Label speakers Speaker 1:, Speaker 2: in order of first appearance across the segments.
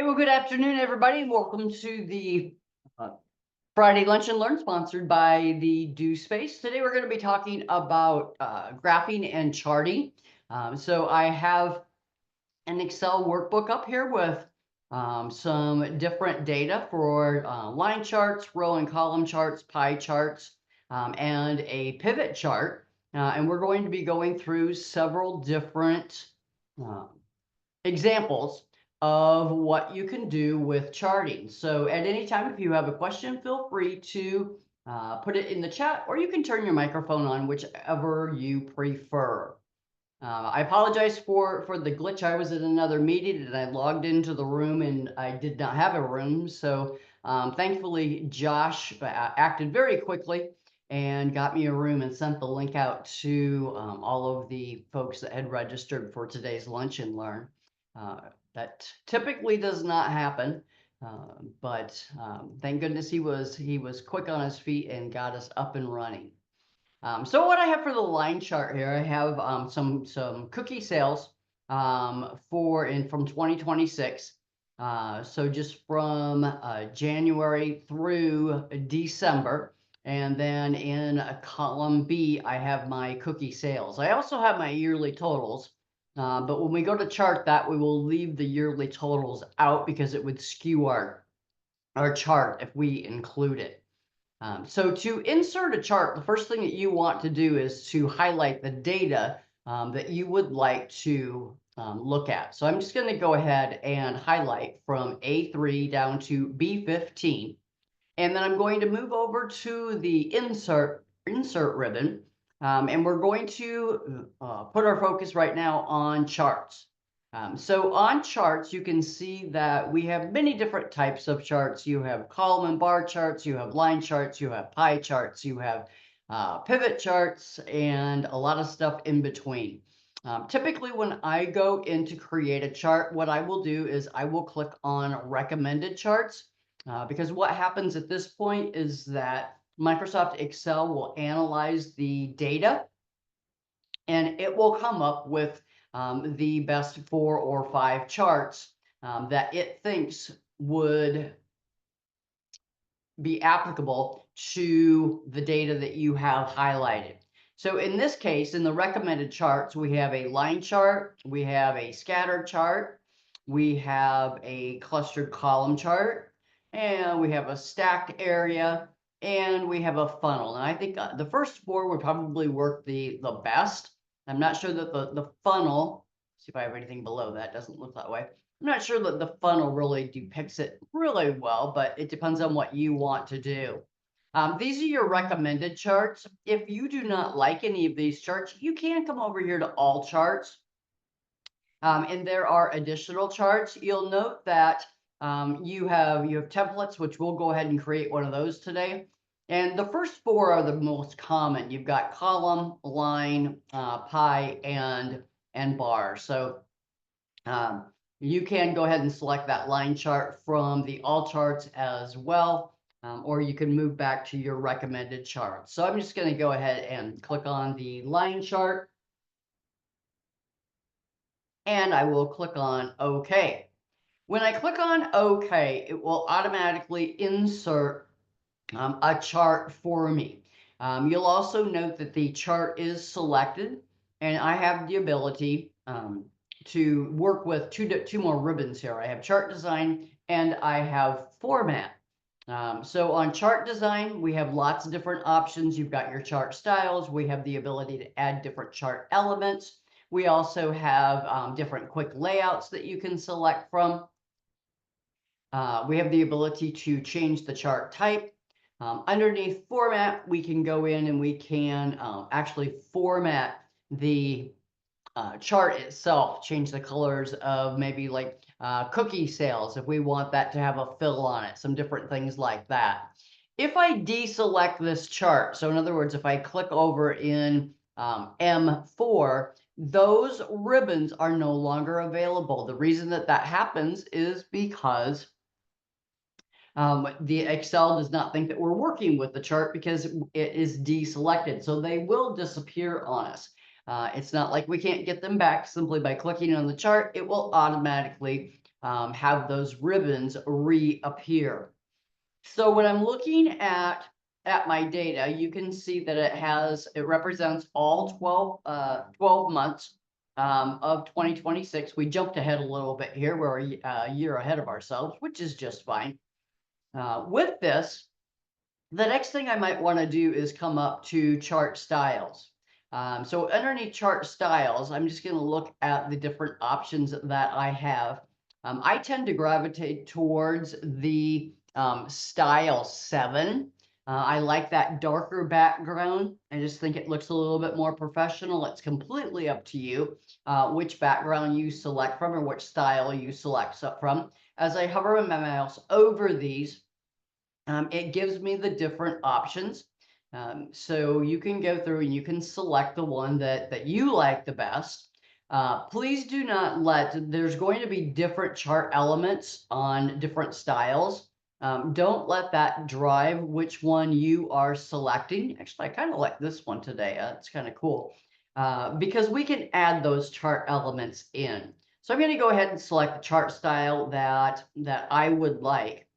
Speaker 1: Hey, well, good afternoon, everybody. Welcome to the uh, Friday Lunch and Learn, sponsored by the Do Space. Today, we're going to be talking about graphing and charting. So I have an Excel workbook up here with some different data for line charts, row and column charts, pie charts, and a pivot chart. And we're going to be going through several different um, examples of what you can do with charting. So at any time, if you have a question, feel free to put it in the chat, or you can turn your microphone on, whichever you prefer. I apologize for the glitch. I was in another meeting and I logged into the room and I did not have a room. So thankfully, Josh acted very quickly and got me a room and sent the link out to all of the folks that had registered for today's Lunch and Learn. That typically does not happen, but thank goodness he was quick on his feet and got us up and running. So what I have for the line chart here, I have some cookie sales from 2026. So just from January through December. And then in column B, I have my cookie sales. I also have my yearly totals. But when we go to chart that, we will leave the yearly totals out because it would skew our chart if we include it. So to insert a chart, the first thing that you want to do is to highlight the data that you would like to look at. So I'm just going to go ahead and highlight from A3 down to B15. And then I'm going to move over to the insert ribbon. And we're going to put our focus right now on charts. So on charts, you can see that we have many different types of charts. You have column and bar charts, you have line charts, you have pie charts, you have pivot charts, and a lot of stuff in between. Typically, when I go in to create a chart, what I will do is I will click on recommended charts. Because what happens at this point is that Microsoft Excel will analyze the data and it will come up with the best 4 or 5 charts that it thinks would be applicable to the data that you have highlighted. So in this case, in the recommended charts, we have a line chart, we have a scattered chart, we have a clustered column chart, and we have a stacked area, and we have a funnel. And I think the first 4 would probably work the best. I'm not sure that the funnel, see if I have anything below that, doesn't look that way. I'm not sure that the funnel really depicts it really well, but it depends on what you want to do. These are your recommended charts. If you do not like any of these charts, you can come over here to all charts. And there are additional charts. You'll note that you have templates, which we'll go ahead and create one of those today. And the first 4 are the most common. You've got column, line, pie, and bar. So you can go ahead and select that line chart from the all charts as well, or you can move back to your recommended chart. So I'm just going to go ahead and click on the line chart. And I will click on OK. When I click on OK, it will automatically insert a chart for me. You'll also note that the chart is selected, and I have the ability to work with two more ribbons here. I have chart design and I have format. So on chart design, we have lots of different options. You've got your chart styles. We have the ability to add different chart elements. We also have different quick layouts that you can select from. We have the ability to change the chart type. Underneath format, we can go in and we can actually format the chart itself, change the colors of maybe like cookie sales if we want that to have a fill on it, some different things like that. If I deselect this chart, so in other words, if I click over in M4, those ribbons are no longer available. The reason that happens is because the Excel does not think that we're working with the chart because it is deselected. So they will disappear on us. It's not like we can't get them back simply by clicking on the chart. It will automatically have those ribbons reappear. So when I'm looking at my data, you can see that it represents all 12 months of 2026. We jumped ahead a little bit here. We're a year ahead of ourselves, which is just fine. With this, the next thing I might want to do is come up to chart styles. So underneath chart styles, I'm just going to look at the different options that I have. I tend to gravitate towards the style 7. I like that darker background. I just think it looks a little bit more professional. It's completely up to you which background you select from or which style you select from. As I hover my mouse over these, it gives me the different options. So you can go through and you can select the one that you like the best. Please do not there's going to be different chart elements on different styles. Don't let that drive which one you are selecting. Actually, I kind of like this one today. It's kind of cool because we can add those chart elements in. So I'm going to go ahead and select the chart style that I would like.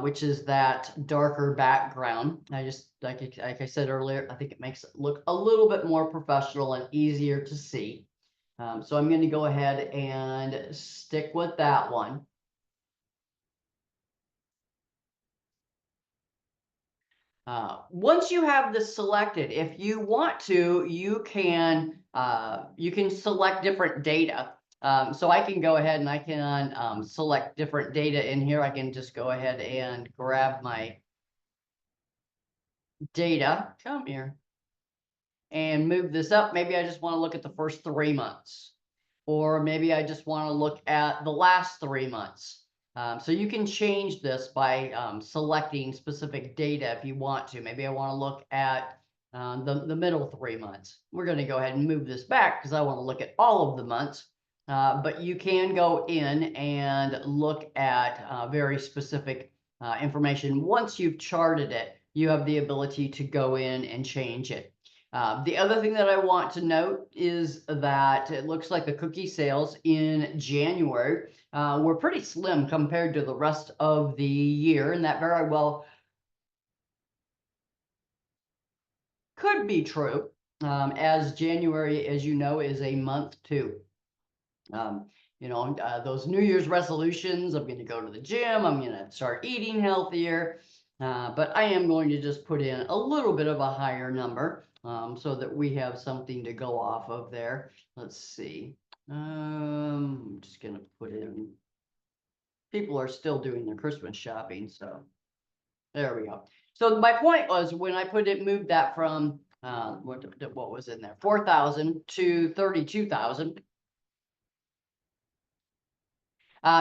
Speaker 1: Which is that darker background. I just, like I said earlier, I think it makes it look a little bit more professional and easier to see. So I'm going to go ahead and stick with that one. Once you have this selected, if you want to, you can select different data. So I can go ahead and I can select different data in here. I can just go ahead and grab my data, come here, and move this up. Maybe I just want to look at the first 3 months, or maybe I just want to look at the last 3 months. So you can change this by selecting specific data if you want to. Maybe I want to look at the middle 3 months. We're going to go ahead and move this back because I want to look at all of the months. But you can go in and look at very specific information. Once you've charted it, you have the ability to go in and change it. The other thing that I want to note is that it looks like the cookie sales in January were pretty slim compared to the rest of the year, and that very well could be true, as January, as you know, is a month too. Those New Year's resolutions, I'm going to go to the gym, I'm going to start eating healthier, but I am going to just put in a little bit of a higher number so that we have something to go off of there. Let's see. I'm just going to put in, people are still doing their Christmas shopping, so there we go. So my point was when I moved that from, what was in there, 4,000 to 32,000.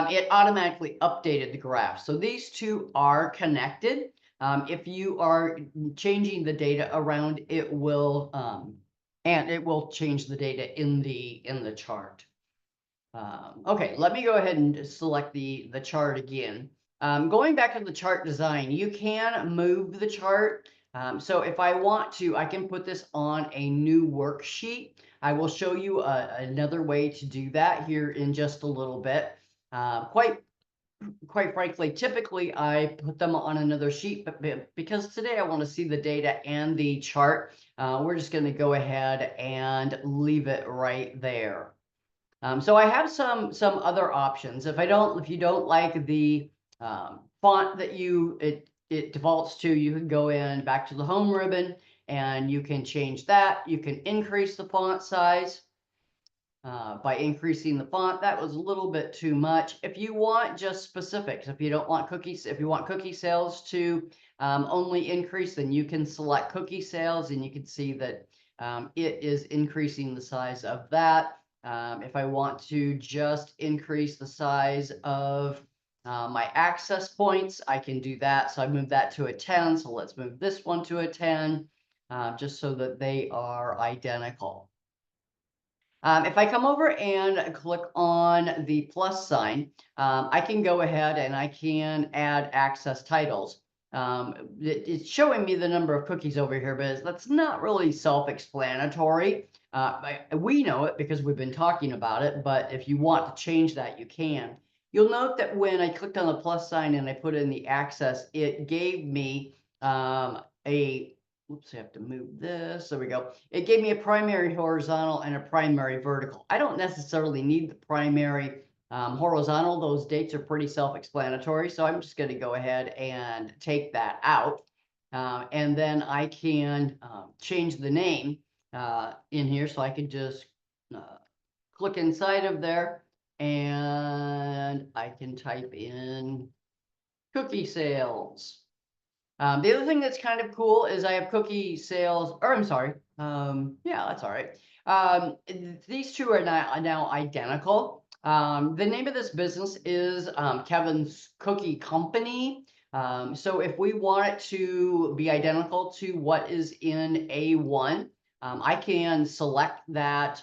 Speaker 1: It automatically updated the graph. So these two are connected. If you are changing the data around, it will change the data in the chart. Okay, let me go ahead and select the chart again. Going back to the chart design, you can move the chart. So if I want to, I can put this on a new worksheet. I will show you another way to do that here in just a little bit. Quite frankly, typically I put them on another sheet, but because today I want to see the data and the chart, we're just going to go ahead and leave it right there. So I have some other options. If you don't like the font that it defaults to, you can go in back to the home ribbon and you can change that. You can increase the font size by increasing the font. That was a little bit too much. If you want just specifics, if you want cookie sales to only increase, then you can select cookie sales and you can see that it is increasing the size of that. If I want to just increase the size of my access points, I can do that. So I moved that to a 10. So let's move this one to a 10, just so that they are identical. If I come over and click on the plus sign, I can go ahead and I can add access titles. It's showing me the number of cookies over here, but that's not really self-explanatory. We know it because we've been talking about it, but if you want to change that, you can. You'll note that when I clicked on the plus sign and I put in the access, it gave me oops, I have to move this. There we go. It gave me a primary horizontal and a primary vertical. I don't necessarily need the primary horizontal. Those dates are pretty self-explanatory. So I'm just going to go ahead and take that out. And then I can change the name in here. So I can just click inside of there and I can type in cookie sales. The other thing that's kind of cool is I have cookie sales, or I'm sorry. Yeah, that's all right. These two are now identical. The name of this business is Kevin's Cookie Company. So if we want it to be identical to what is in A1, I can select that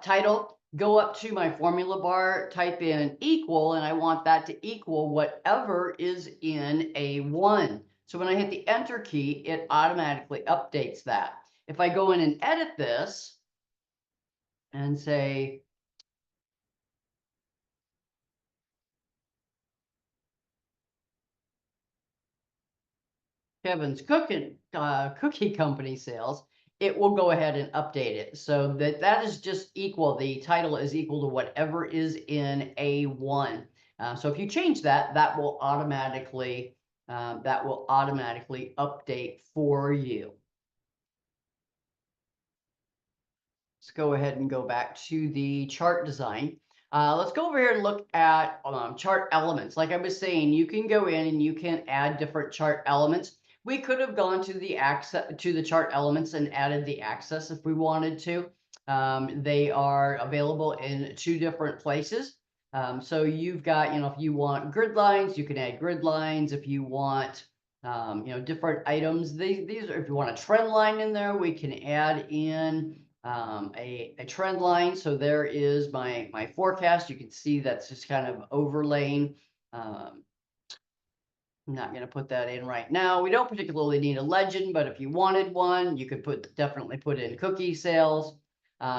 Speaker 1: title, go up to my formula bar, type in equal, and I want that to equal whatever is in A1. So when I hit the enter key, it automatically updates that. If I go in and edit this and say, Kevin's Cookie Company sales, it will go ahead and update it. So that is just equal. The title is equal to whatever is in A1. So if you change that, that will automatically update for you. Let's go ahead and go back to the chart design. Let's go over here and look at chart elements. Like I was saying, you can go in and you can add different chart elements. We could have gone to the chart elements and added the axis if we wanted to. They are available in two different places. So you've got, if you want grid lines, you can add grid lines. If you want, different items, these are, if you want a trend line in there, we can add in a trend line. So there is my forecast. You can see that's just kind of overlaying. I'm not going to put that in right now. We don't particularly need a legend, but if you wanted one, you could definitely put in cookie sales.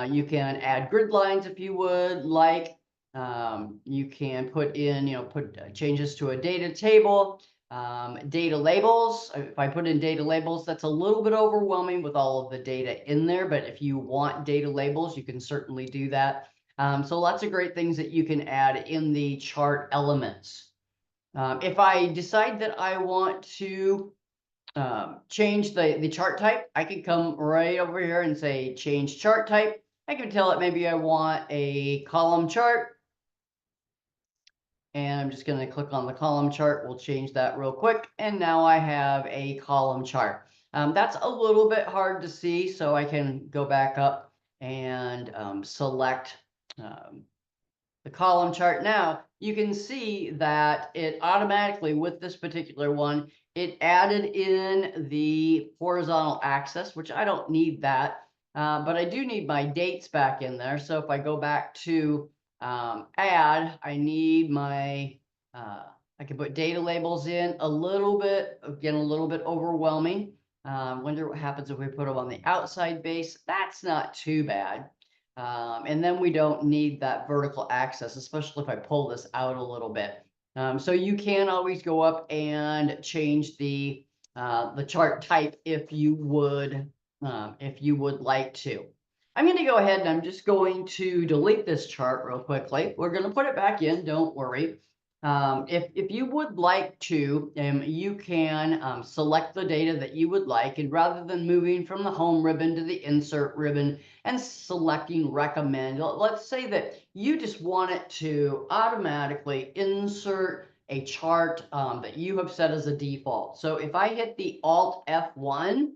Speaker 1: You can add grid lines if you would like. You can put in, changes to a data table. Data labels. If I put in data labels, that's a little bit overwhelming with all of the data in there, but if you want data labels, you can certainly do that. So lots of great things that you can add in the chart elements. If I decide that I want to change the chart type, I can come right over here and say change chart type. I can tell it maybe I want a column chart. And I'm just going to click on the column chart. We'll change that real quick. And now I have a column chart. That's a little bit hard to see, so I can go back up and select the column chart. Now you can see that it automatically, with this particular one, it added in the horizontal axis, which I don't need that, but I do need my dates back in there. So if I go back to add, I need my, I can put data labels in a little bit, again, a little bit overwhelming. Wonder what happens if we put them on the outside base. That's not too bad. And then we don't need that vertical axis, especially if I pull this out a little bit. So you can always go up and change the chart type if you would like to. I'm going to go ahead and I'm just going to delete this chart real quickly. We're going to put it back in, don't worry. If you would like to, you can select the data that you would like, and rather than moving from the home ribbon to the insert ribbon and selecting recommend, let's say that you just want it to automatically insert a chart that you have set as a default. So if I hit the Alt F1,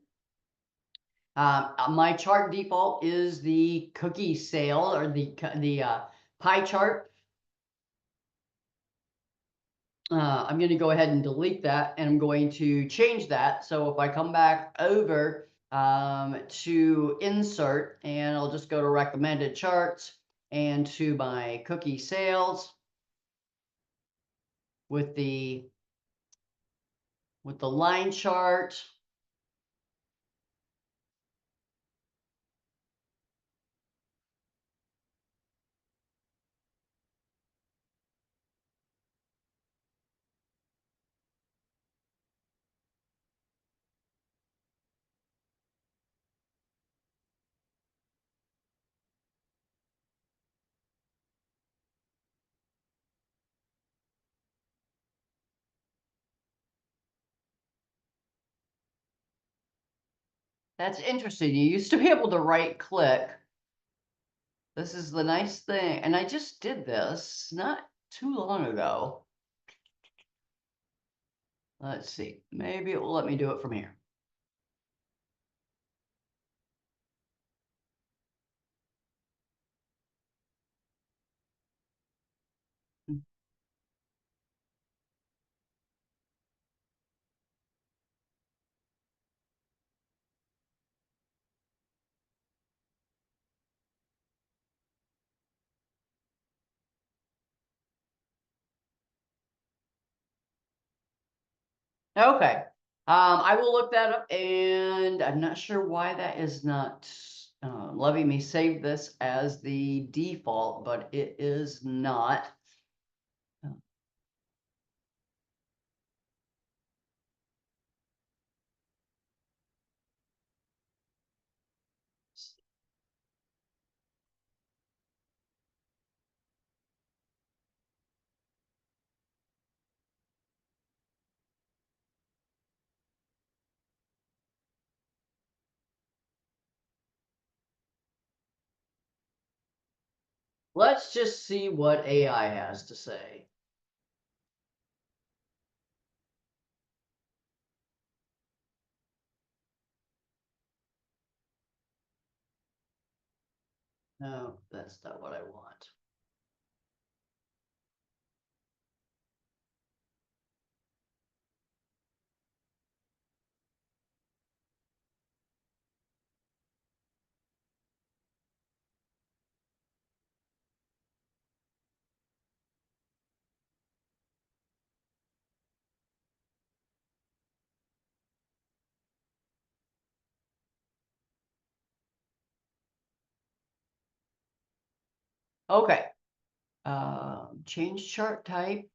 Speaker 1: my chart default is the cookie sale, or the pie chart. I'm going to go ahead and delete that, and I'm going to change that. So if I come back over to insert, and I'll just go to recommended charts and to my cookie sales with the line chart. That's interesting. You used to be able to right click. This is the nice thing. And I just did this not too long ago. Let's see. Maybe it will let me do it from here. Okay. I will look that up, and I'm not sure why that is not letting me save this as the default, but it is not. Let's just see what AI has to say. No, that's not what I want. Okay. Change chart type.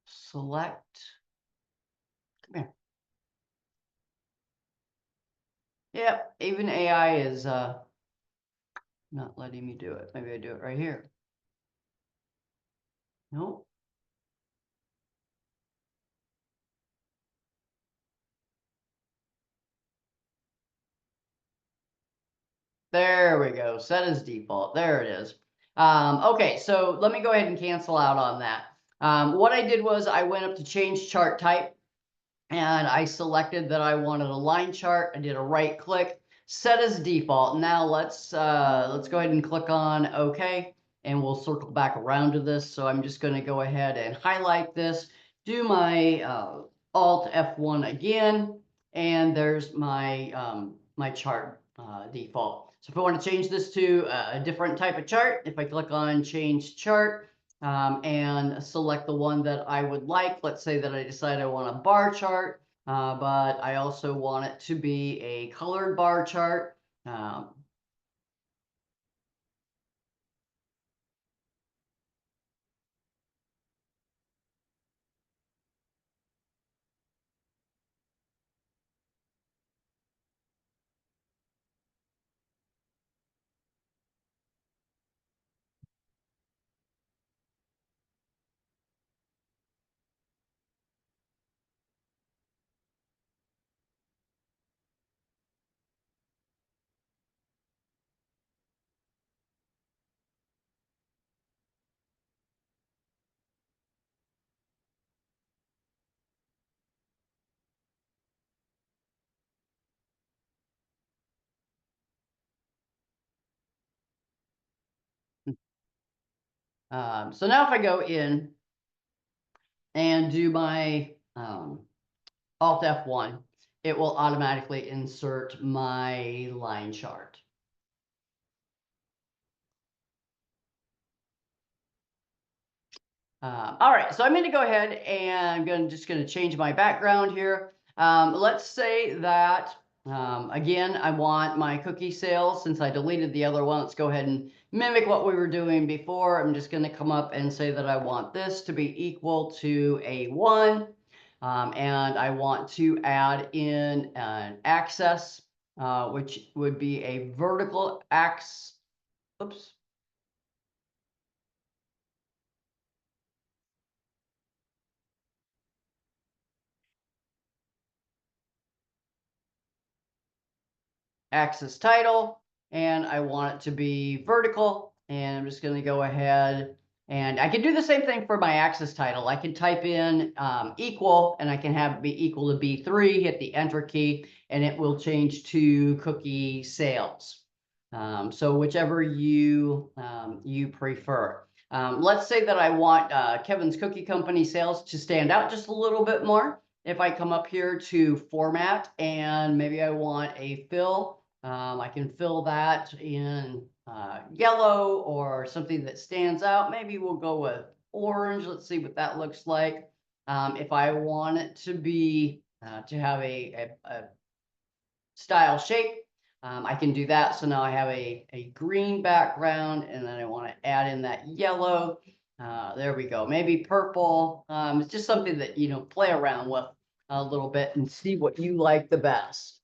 Speaker 1: Select. Come here. Yep, even AI is not letting me do it. Maybe I do it right here. Nope. There we go. Set as default. There it is. Okay, so let me go ahead and cancel out on that. What I did was I went up to change chart type and I selected that I wanted a line chart. I did a right click, set as default. Now let's go ahead and click on OK, and we'll circle back around to this. So I'm just going to go ahead and highlight this, do my Alt F1 again, and there's my my chart default. So if I want to change this to a different type of chart, if I click on change chart, and select the one that I would like. Let's say that I decide I want a bar chart, but I also want it to be a colored bar chart. Um, so now if I go in and do my Alt F1, it will automatically insert my line chart. All right, so I'm going to go ahead and I'm just going to change my background here. Let's say that, again, I want my cookie sales. Since I deleted the other one, let's go ahead and mimic what we were doing before. I'm just going to come up and say that I want this to be equal to A1. And I want to add in an axis, which would be a vertical axis. Oops. axis title, and I want it to be vertical. And I'm just going to go ahead and I can do the same thing for my axis title. I can type in equal, and I can have it be equal to B3, hit the enter key, and it will change to cookie sales. So whichever you prefer. Let's say that I want Kevin's Cookie Company sales to stand out just a little bit more. If I come up here to format and maybe I want a fill, I can fill that in yellow or something that stands out. Maybe we'll go with orange. Let's see what that looks like. If I want it to be to have a style shape, I can do that. So now I have a green background, and then I want to add in that yellow. There we go. Maybe purple. It's just something that, play around with a little bit and see what you like the best.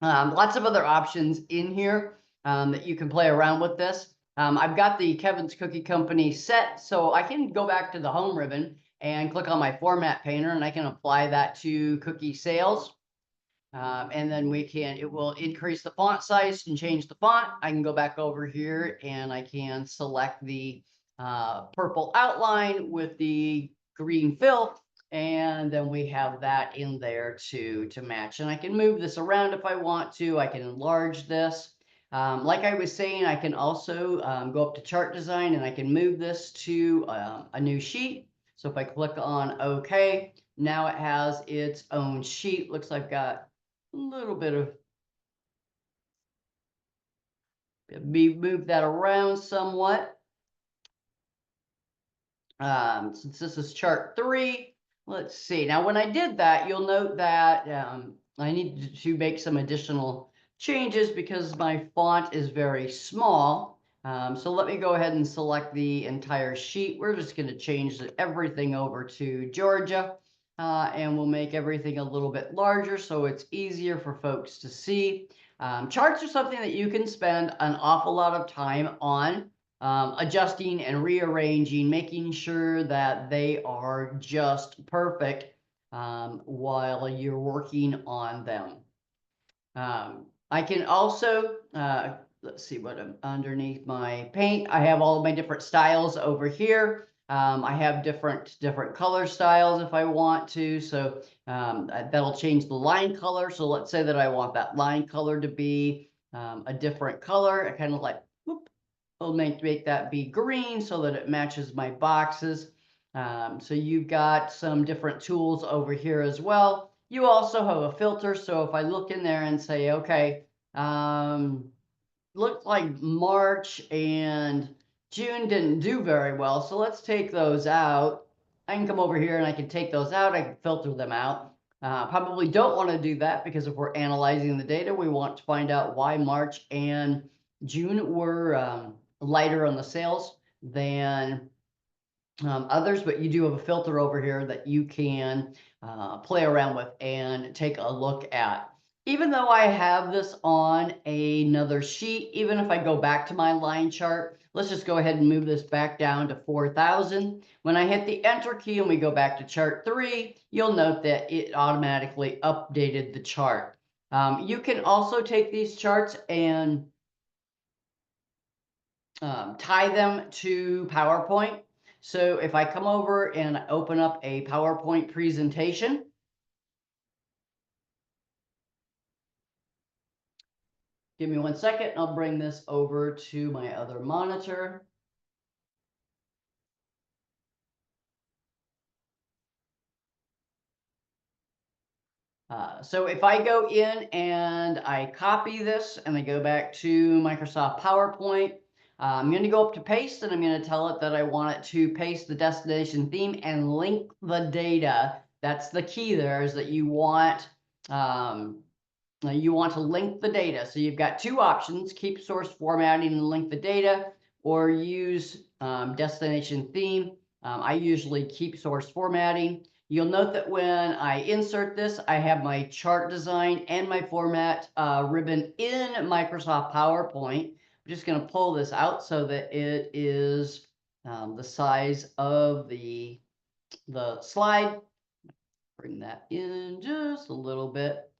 Speaker 1: Lots of other options in here that you can play around with this. I've got the Kevin's Cookie Company set, so I can go back to the home ribbon and click on my format painter, and I can apply that to cookie sales. And then it will increase the font size and change the font. I can go back over here and I can select the purple outline with the green fill. And then we have that in there to match. And I can move this around if I want to. I can enlarge this. Like I was saying, I can also go up to chart design and I can move this to a new sheet. So if I click on OK, now it has its own sheet. Looks like I've got a little bit of, move that around somewhat. Since this is chart 3, let's see. Now, when I did that, you'll note that I need to make some additional changes because my font is very small. So let me go ahead and select the entire sheet. We're just going to change everything over to Georgia. And we'll make everything a little bit larger so it's easier for folks to see. Charts are something that you can spend an awful lot of time on. Adjusting and rearranging, making sure that they are just perfect while you're working on them. I can also, let's see what I'm underneath my paint. I have all of my different styles over here. I have different color styles if I want to. So that'll change the line color. So let's say that I want that line color to be a different color. I kind of like, whoop, I'll make that be green so that it matches my boxes. So you've got some different tools over here as well. You also have a filter. So if I look in there and say, okay, looks like March and June didn't do very well. So let's take those out. I can come over here and I can take those out. I can filter them out. Probably don't want to do that because if we're analyzing the data, we want to find out why March and June were lighter on the sales than others, but you do have a filter over here that you can play around with and take a look at. Even though I have this on another sheet, even if I go back to my line chart, let's just go ahead and move this back down to 4,000. When I hit the enter key and we go back to chart 3, you'll note that it automatically updated the chart. You can also take these charts and tie them to PowerPoint. So if I come over and open up a PowerPoint presentation, give me 1 second, I'll bring this over to my other monitor. So if I go in and I copy this and I go back to Microsoft PowerPoint, I'm going to go up to paste and I'm going to tell it that I want it to paste the destination theme and link the data. That's the key there, is that you want to link the data. So you've got 2 options: keep source formatting and link the data, or use destination theme. I usually keep source formatting. You'll note that when I insert this, I have my chart design and my format ribbon in Microsoft PowerPoint. I'm just going to pull this out so that it is the size of the slide. Bring that in just a little bit.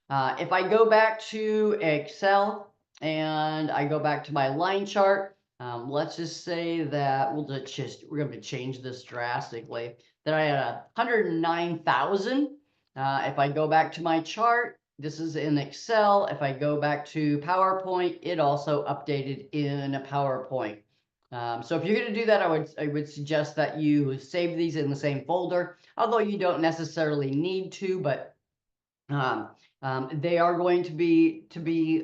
Speaker 1: If I go back to Excel and I go back to my line chart, let's just say that we're going to change this drastically. That I had 109,000. If I go back to my chart, this is in Excel. If I go back to PowerPoint, it also updated in a PowerPoint. So if you're going to do that, I would suggest that you save these in the same folder, although you don't necessarily need to, but they are going to be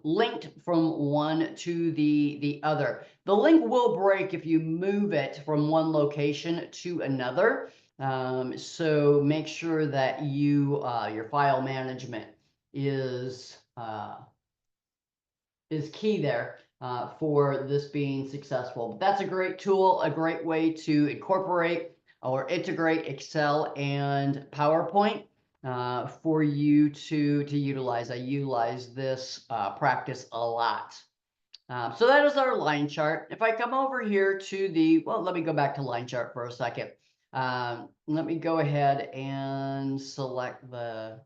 Speaker 1: linked from one to the other. The link will break if you move it from one location to another. So make sure that your file management is key there for this being successful. But that's a great tool, a great way to incorporate or integrate Excel and PowerPoint for you to utilize. I utilize this practice a lot. So that is our line chart. If I come over here to let me go back to line chart for a second. Let me go ahead and select the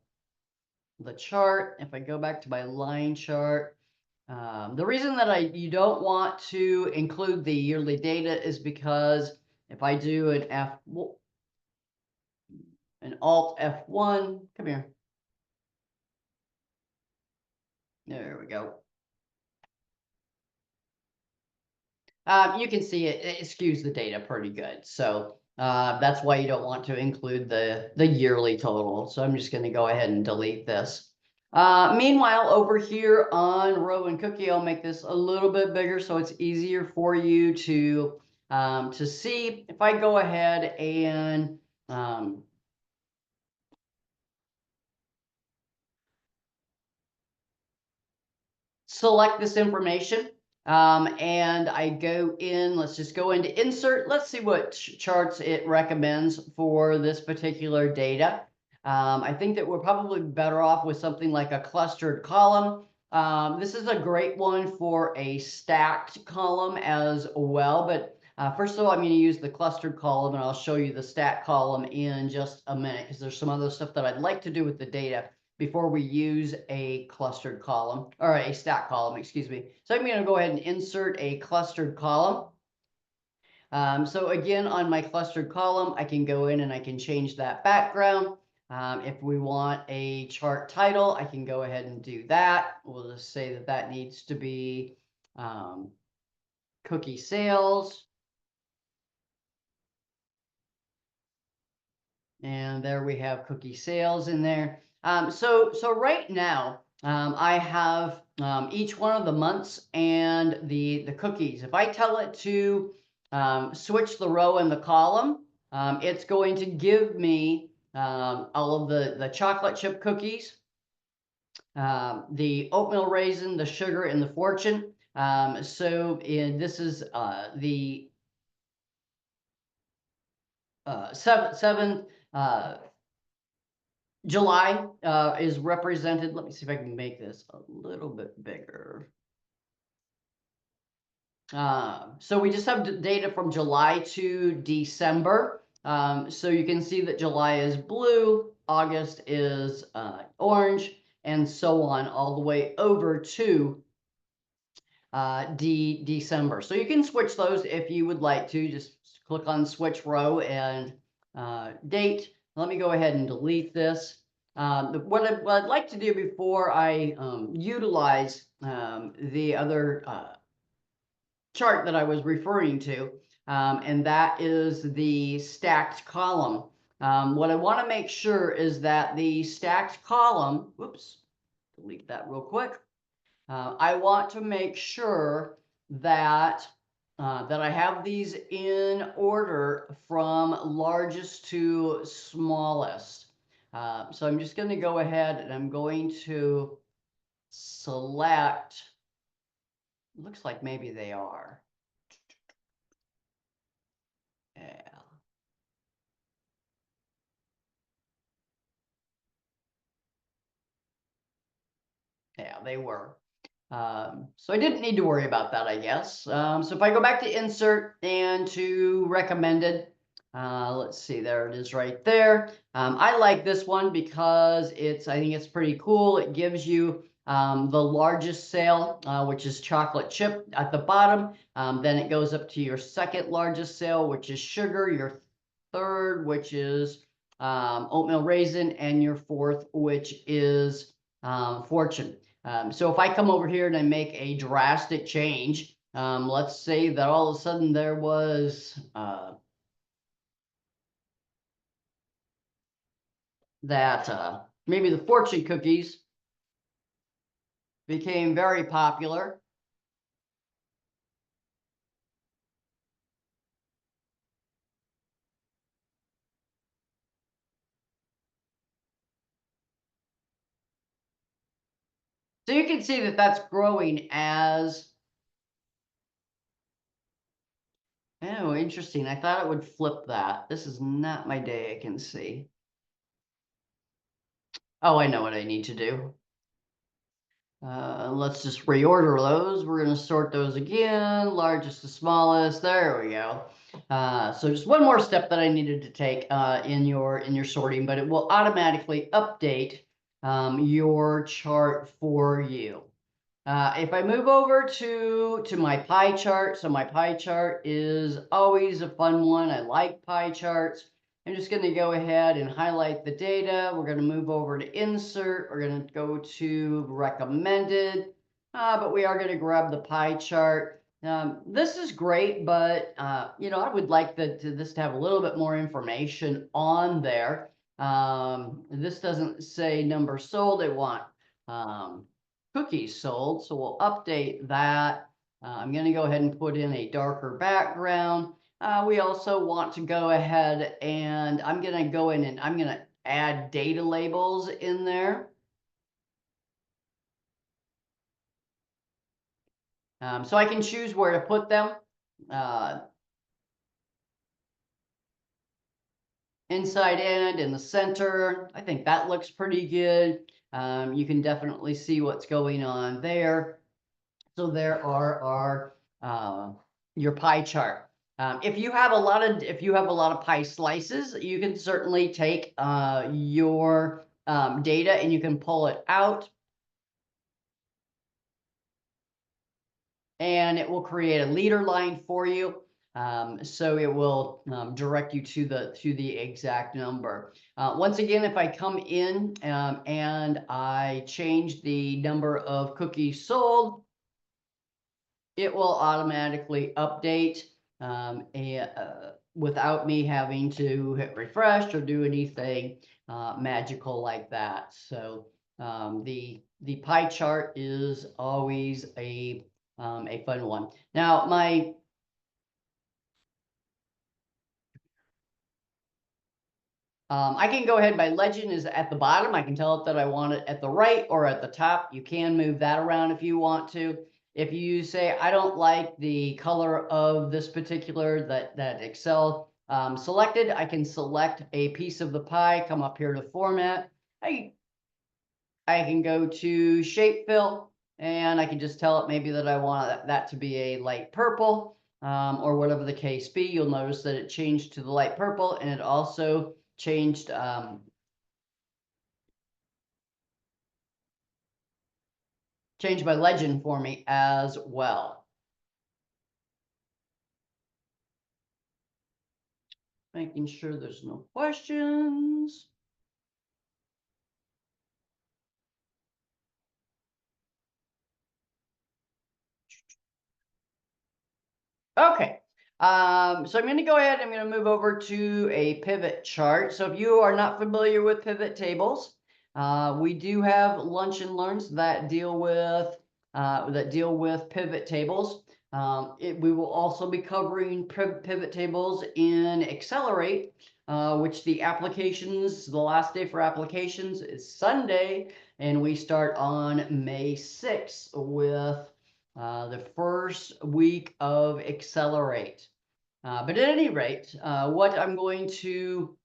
Speaker 1: chart. If I go back to my line chart, the reason that you don't want to include the yearly data is because if I do an Alt F1, come here. There we go. You can see it skews the data pretty good. So that's why you don't want to include the yearly total. So I'm just going to go ahead and delete this. Meanwhile, over here on Rowan Cookie, I'll make this a little bit bigger so it's easier for you to see. If I go ahead and select this information, and I go in, let's just go into insert. Let's see what charts it recommends for this particular data. I think that we're probably better off with something like a clustered column. This is a great one for a stacked column as well, but first of all, I'm going to use the clustered column, and I'll show you the stacked column in just a minute, because there's some other stuff that I'd like to do with the data before we use a clustered column, or a stack column, excuse me. So I'm going to go ahead and insert a clustered column. So again, on my clustered column, I can go in and I can change that background. If we want a chart title, I can go ahead and do that. We'll just say that that needs to be cookie sales. And there we have cookie sales in there. So right now, I have each one of the months and the cookies. If I tell it to switch the row and the column, it's going to give me all of the chocolate chip cookies, the oatmeal raisin, the sugar, and the fortune. This is the 7th July is represented. Let me see if I can make this a little bit bigger. So we just have data from July to December. So you can see that July is blue, August is orange, and so on all the way over to December. So you can switch those if you would like to. Just click on switch row and date. Let me go ahead and delete this. What I'd like to do before I utilize the other chart that I was referring to, and that is the stacked column. What I want to make sure is that the stacked column, whoops, delete that real quick. I want to make sure that I have these in order from largest to smallest. So I'm just going to go ahead and I'm going to select, looks like maybe they are. Yeah. Yeah, they were. So I didn't need to worry about that, I guess. So if I go back to insert and to recommended, let's see, there it is right there. I like this one because I think it's pretty cool. It gives you the largest sale, which is chocolate chip at the bottom. Then it goes up to your second largest sale, which is sugar, your third, which is oatmeal raisin, and your fourth, which is fortune. So if I come over here and I make a drastic change, let's say that all of a sudden there was that maybe the fortune cookies became very popular. So you can see that that's growing as, oh, interesting. I thought it would flip that. This is not my day, I can see. Oh, I know what I need to do. Let's just reorder those. We're going to sort those again, largest to smallest. There we go. So just one more step that I needed to take in your sorting, but it will automatically update your chart for you. If I move over to my pie chart, so my pie chart is always a fun one. I like pie charts. I'm just going to go ahead and highlight the data. We're going to move over to insert. We're going to go to recommended, but we are going to grab the pie chart. This is great, but you know, I would like this to have a little bit more information on there. This doesn't say number sold. They want cookies sold, so we'll update that. I'm going to go ahead and put in a darker background. We also want to go ahead and I'm going to go in and I'm going to add data labels in there. So I can choose where to put them. Inside and in the center. I think that looks pretty good. You can definitely see what's going on there. So there are our your pie chart. If you have a lot of pie slices, you can certainly take your data and you can pull it out, and it will create a leader line for you. So it will direct you to the exact number. Once again, if I come in and I change the number of cookies sold, it will automatically update without me having to hit refresh or do anything magical like that. So the pie chart is always a fun one. Now I can go ahead, my legend is at the bottom. I can tell it that I want it at the right or at the top. You can move that around if you want to. If you say, I don't like the color of this particular that Excel selected, I can select a piece of the pie, come up here to format. I can go to shape fill, and I can just tell it maybe that I want that to be a light purple or whatever the case be. You'll notice that it changed to the light purple, and it also changed changed my legend for me as well. Making sure there's no questions. Okay. So I'm going to go ahead. I'm going to move over to a pivot chart. So if you are not familiar with pivot tables, we do have lunch and learns that deal with pivot tables. We will also be covering pivot tables in Accelerate, which the last day for applications is Sunday, and we start on May 6th with the first week of Accelerate. But at any rate, what I'm going to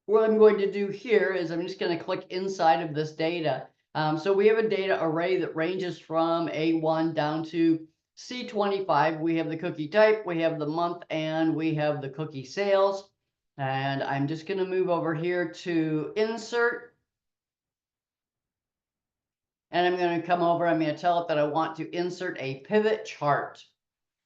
Speaker 1: do here is I'm just going to click inside of this data. So we have a data array that ranges from A1 down to C25. We have the cookie type, we have the month, and we have the cookie sales. And I'm just going to move over here to insert. And I'm going to come over, I'm going to tell it that I want to insert a pivot chart.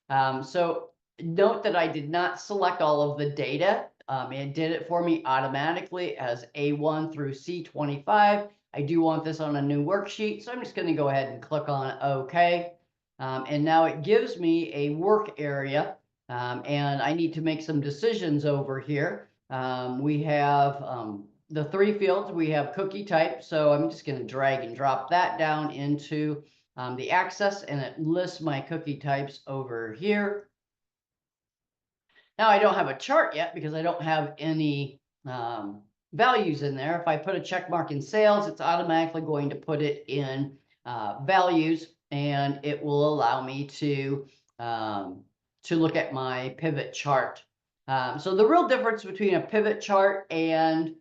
Speaker 1: So note that I did not select all of the data. It did it for me automatically as A1 through C25. I do want this on a new worksheet, so I'm just going to go ahead and click on OK. And now it gives me a work area, and I need to make some decisions over here. We have the 3 fields. We have cookie type, so I'm just going to drag and drop that down into the access, and it lists my cookie types over here. Now I don't have a chart yet because I don't have any values in there. If I put a check mark in sales, it's automatically going to put it in values, and it will allow me to look at my pivot chart. So the real difference between a pivot chart and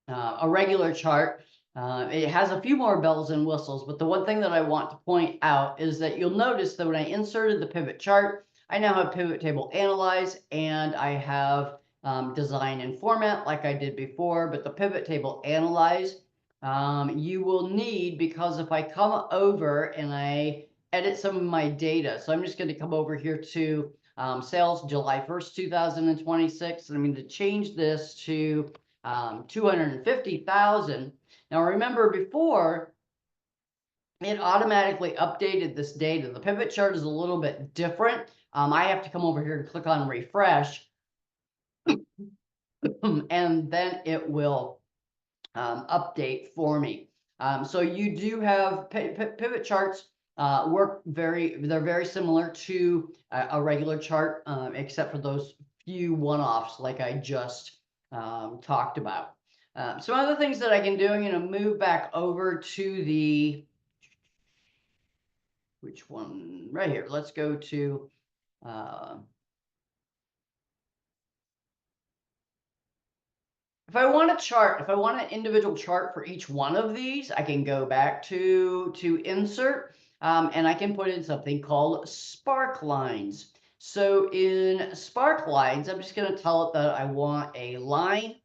Speaker 1: a regular chart, it has a few more bells and whistles, but the one thing that I want to point out is that you'll notice that when I inserted the pivot chart, I now have pivot table analyze, and I have design and format like I did before. But the pivot table analyze, you will need, because if I come over and I edit some of my data, so I'm just going to come over here to sales July 1st, 2026, and I'm going to change this to 250,000. Now remember, before it automatically updated this data. The pivot chart is a little bit different. I have to come over here and click on refresh, and then it will update for me. So you do have pivot charts they're very similar to a regular chart, except for those few one-offs like I just talked about. Some other things that I can do, I'm going to move back over to the, which one? Right here. Let's go to if I want a chart, if I want an individual chart for each one of these, I can go back to insert, and I can put in something called spark lines. So in spark lines, I'm just going to tell it that I want a line,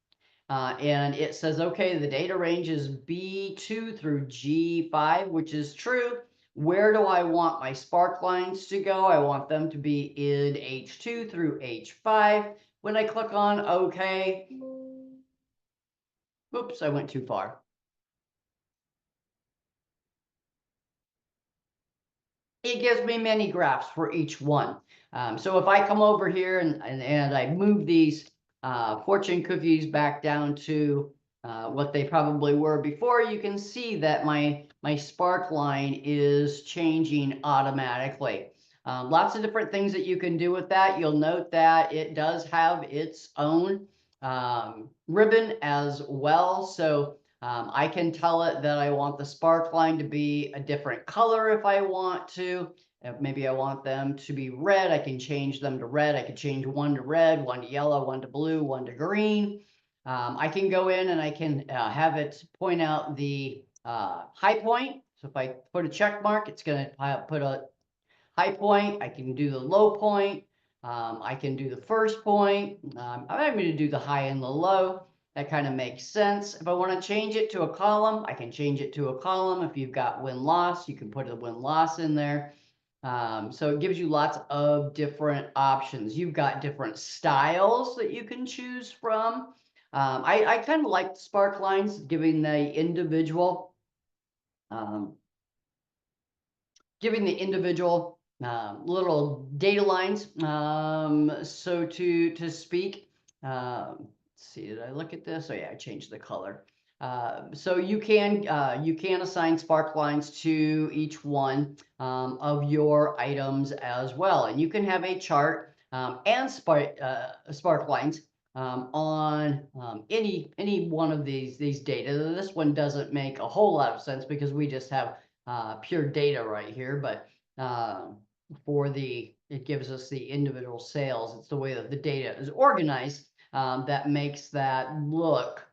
Speaker 1: and it says, okay, the data range is B2 through G5, which is true. Where do I want my spark lines to go? I want them to be in H2 through H5. When I click on OK, oops, I went too far. It gives me many graphs for each one. So if I come over here and I move these fortune cookies back down to what they probably were before, you can see that my spark line is changing automatically. Lots of different things that you can do with that. You'll note that it does have its own ribbon as well. So I can tell it that I want the spark line to be a different color if I want to. If maybe I want them to be red, I can change them to red. I can change one to red, one to yellow, one to blue, one to green. I can go in and I can have it point out the high point. So if I put a check mark, it's going to put a high point. I can do the low point. I can do the first point. I'm going to do the high and the low. That kind of makes sense. If I want to change it to a column, I can change it to a column. If you've got win-loss, you can put a win-loss in there. So it gives you lots of different options. You've got different styles that you can choose from. I kind of like spark lines, giving the individual little data lines, so to speak. Let's see, did I look at this? Oh yeah, I changed the color. So you can assign spark lines to each one of your items as well, and you can have a chart and spark lines on any one of these data. This one doesn't make a whole lot of sense because we just have pure data right here, but it gives us the individual sales. It's the way that the data is organized that makes that look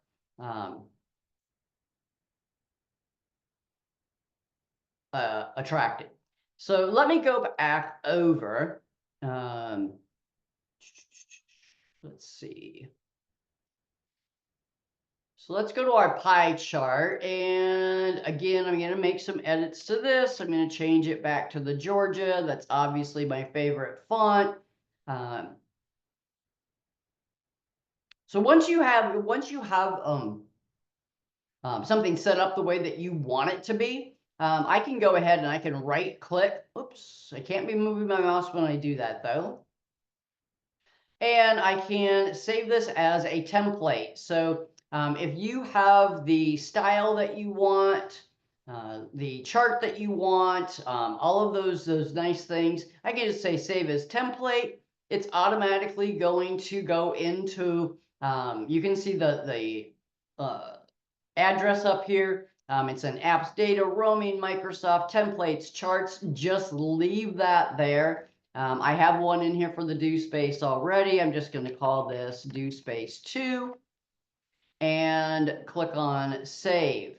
Speaker 1: attractive. So let me go back over. Let's see. So let's go to our pie chart. And again, I'm going to make some edits to this. I'm going to change it back to the Georgia. That's obviously my favorite font. So once you have something set up the way that you want it to be, I can go ahead and I can right click. Oops, I can't be moving my mouse when I do that though. And I can save this as a template. So if you have the style that you want, the chart that you want, all of those nice things, I can just say save as template. It's automatically going to go into, you can see the address up here. It's an apps, data, roaming, Microsoft, templates, charts. Just leave that there. I have one in here for the do space already. I'm just going to call this do space 2 and click on save.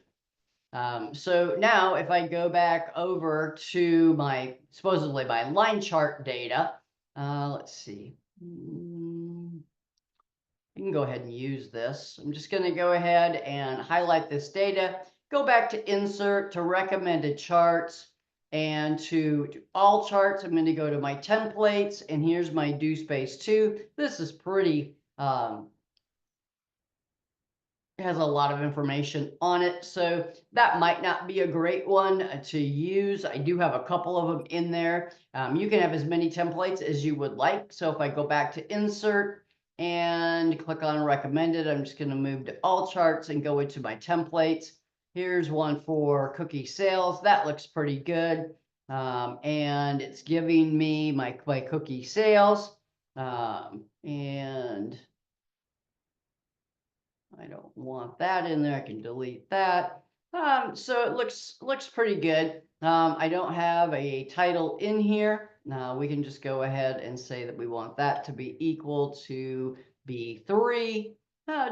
Speaker 1: So now if I go back over to my supposedly my line chart data, let's see. You can go ahead and use this. I'm just going to go ahead and highlight this data, go back to insert, to recommended charts, and to all charts. I'm going to go to my templates, and here's my do space 2. This is pretty, it has a lot of information on it, so that might not be a great one to use. I do have a couple of them in there. You can have as many templates as you would like. So if I go back to insert, and click on recommended, I'm just going to move to all charts and go into my templates. Here's one for cookie sales. That looks pretty good. And it's giving me my cookie sales. And I don't want that in there. I can delete that. So it looks pretty good. I don't have a title in here. Now we can just go ahead and say that we want that to be equal to B3.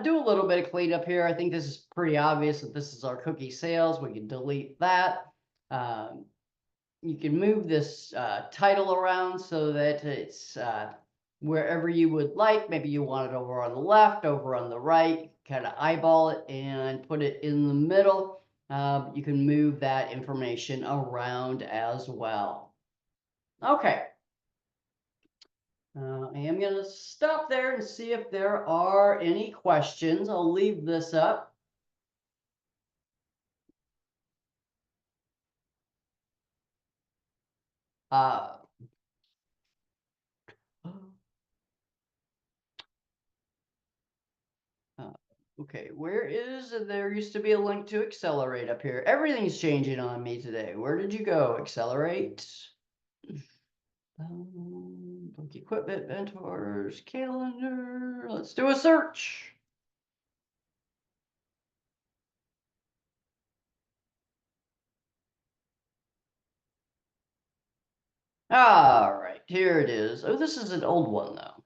Speaker 1: Do a little bit of cleanup here. I think this is pretty obvious that this is our cookie sales. We can delete that. You can move this title around so that it's wherever you would like. Maybe you want it over on the left, over on the right. Kind of eyeball it and put it in the middle. You can move that information around as well. Okay. I am going to stop there and see if there are any questions. I'll leave this up. Okay, there used to be a link to Accelerate up here. Everything's changing on me today. Where did you go, Accelerate? Book equipment, mentors, calendar. Let's do a search. All right, here it is. Oh, this is an old one though.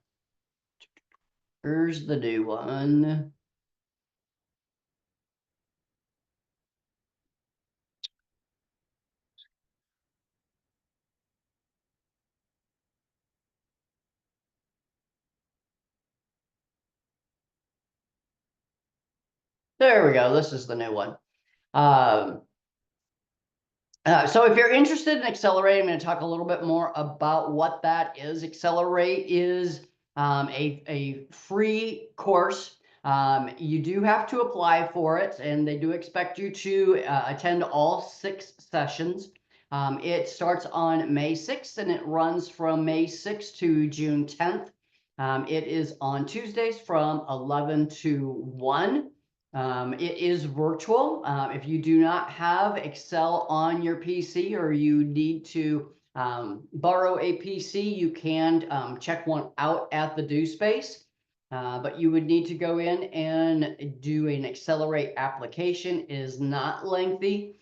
Speaker 1: Here's the new one. There we go. This is the new one. So if you're interested in Accelerate, I'm going to talk a little bit more about what that is. Accelerate is a free course. You do have to apply for it, and they do expect you to attend all 6 sessions. It starts on May 6th, and it runs from May 6th to June 10th. It is on Tuesdays from 11 to 1. It is virtual. If you do not have Excel on your PC or you need to borrow a PC, you can check one out at the Do Space. But you would need to go in and do an Accelerate application. It is not lengthy.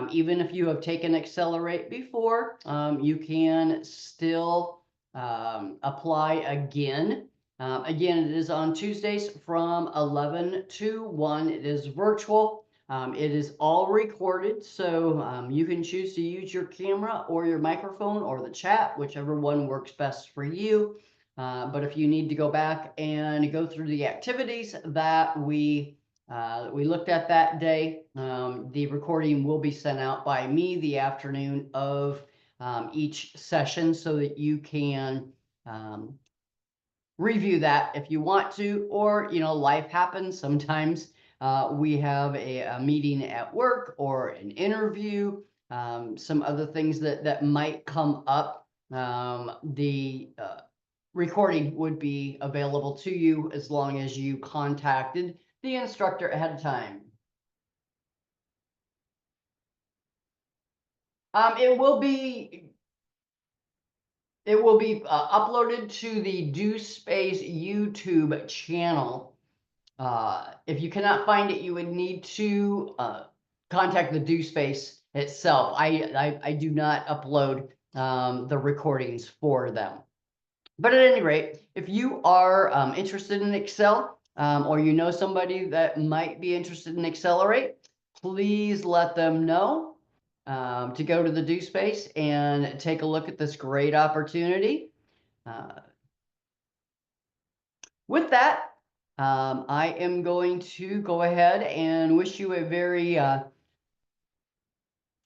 Speaker 1: Even if you have taken Accelerate before, you can still apply again. Again, it is on Tuesdays from 11 to 1. It is virtual. It is all recorded, so you can choose to use your camera or your microphone or the chat, whichever one works best for you. But if you need to go back and go through the activities that we looked at that day, the recording will be sent out by me the afternoon of each session so that you can review that if you want to, or, life happens. Sometimes we have a meeting at work or an interview, some other things that might come up. The recording would be available to you as long as you contacted the instructor ahead of time. It will be uploaded to the DoSpace YouTube channel. If you cannot find it, you would need to contact the DoSpace itself. I do not upload the recordings for them. But at any rate, if you are interested in Excel, or you know somebody that might be interested in Accelerate, please let them know to go to the DoSpace and take a look at this great opportunity. With that, I am going to go ahead and wish you a very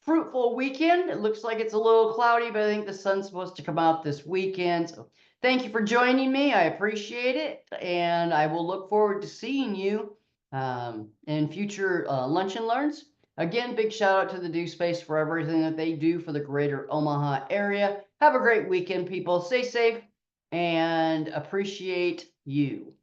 Speaker 1: fruitful weekend. It looks like it's a little cloudy, but I think the sun's supposed to come out this weekend. So thank you for joining me. I appreciate it. And I will look forward to seeing you in future Lunch and Learns. Again, big shout out to the DoSpace for everything that they do for the greater Omaha area. Have a great weekend, people. Stay safe and appreciate you.